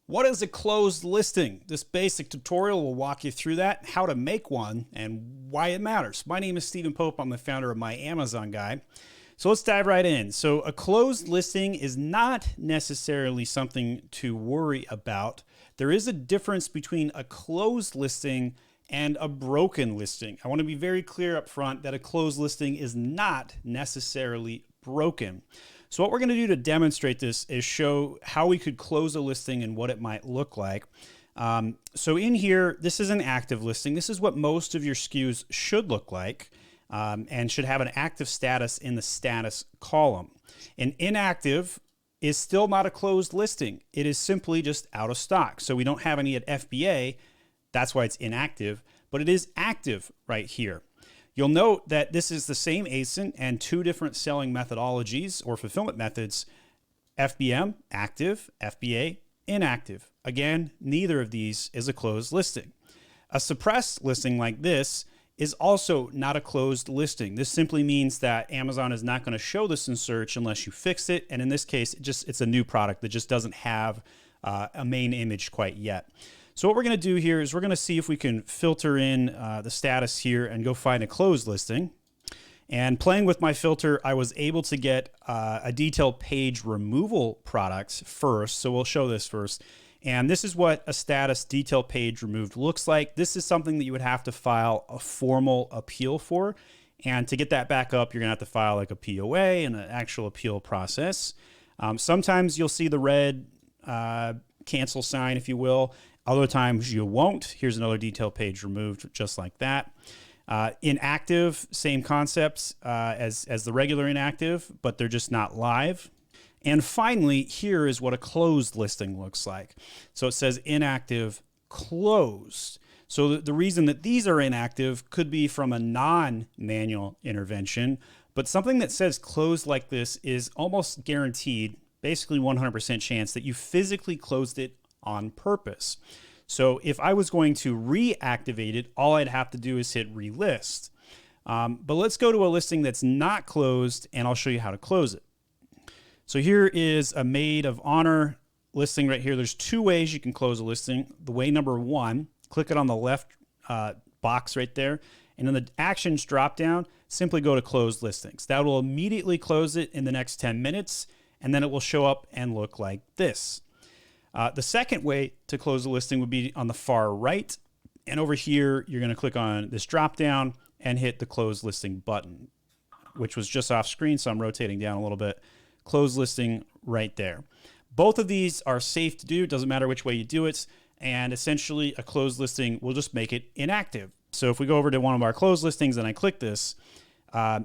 What is a closed listing? This basic tutorial will walk you through that, how to make one, and why it matters. My name is Stephen Pope. I'm the founder of My Amazon Guy. So let's dive right in. So a closed listing is not necessarily something to worry about. There is a difference between a closed listing and a broken listing. I want to be very clear up front that a closed listing is not necessarily broken. So what we're going to do to demonstrate this is show how we could close a listing and what it might look like. So in here, this is an active listing. This is what most of your SKUs should look like and should have an active status in the status column. An inactive is still not a closed listing. It is simply just out of stock. So we don't have any at FBA. That's why it's inactive, but it is active right here. You'll note that this is the same ASIN and two different selling methodologies or fulfillment methods, FBM, active, FBA, inactive. Again, neither of these is a closed listing. A suppressed listing like this is also not a closed listing. This simply means that Amazon is not going to show this in search unless you fix it. And in this case, it's a new product that just doesn't have a main image quite yet. So what we're going to do here is we're going to see if we can filter in the status here and go find a closed listing. And playing with my filter, I was able to get a detailed page removal product first. So we'll show this first. And this is what a status detail page removed looks like. This is something that you would have to file a formal appeal for. And to get that back up, you're going to have to file like a POA and an actual appeal process. Sometimes you'll see the red cancel sign, if you will. Other times you won't. Here's another detail page removed just like that. Inactive, same concepts as the regular inactive, but they're just not live. And finally, here is what a closed listing looks like. So it says inactive closed. So the reason that these are inactive could be from a non-manual intervention, but something that says closed like this is almost guaranteed, basically 100% chance that you physically closed it on purpose. So if I was going to reactivate it, all I'd have to do is hit relist. But let's go to a listing that's not closed and I'll show you how to close it. So here is a maid of honor listing right here. There's two ways you can close a listing. The way number one, click it on the left box right there. And in the actions drop down, simply go to closed listings. That will immediately close it in the next 10 minutes. And then it will show up and look like this. The second way to close a listing would be on the far right. And over here, you're going to click on this drop down and hit the close listing button, which was just off screen. So I'm rotating down a little bit. Close listing right there. Both of these are safe to do. It doesn't matter which way you do it. And essentially a closed listing will just make it inactive. So if we go over to one of our closed listings and I click this,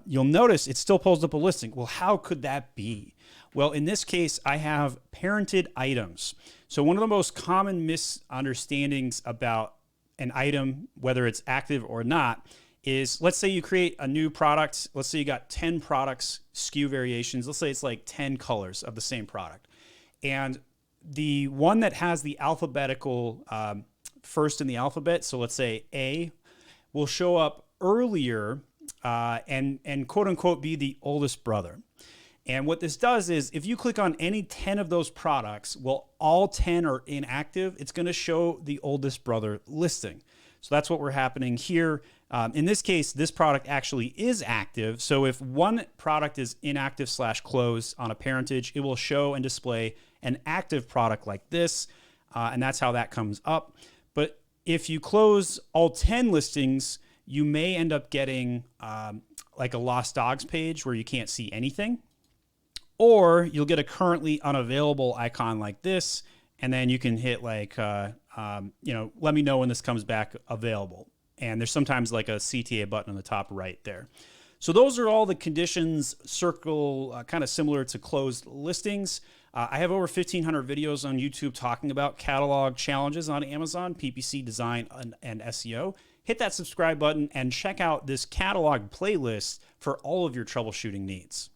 you'll notice it still pulls up a listing. Well, how could that be? Well, in this case, I have parented items. So one of the most common misunderstandings about an item, whether it's active or not, is let's say you create a new product. Let's say you got 10 products, SKU variations. Let's say it's like 10 colors of the same product. And the one that has the alphabetical first in the alphabet, so let's say A, will show up earlier and quote unquote be the oldest brother. And what this does is if you click on any 10 of those products, well, all 10 are inactive, it's going to show the oldest brother listing. So that's what we're happening here. In this case, this product actually is active. So if one product is inactive / closed on a parentage, it will show and display an active product like this. And that's how that comes up. But if you close all 10 listings, you may end up getting like a lost dogs page where you can't see anything. Or you'll get a currently unavailable icon like this, and then you can hit like, let me know when this comes back available. And there's sometimes like a CTA button on the top right there. So those are all the conditions kind of similar to closed listings. I have over 1,500 videos on YouTube talking about catalog challenges on Amazon, PPC design and SEO. Hit that subscribe button and check out this catalog playlist for all of your troubleshooting needs.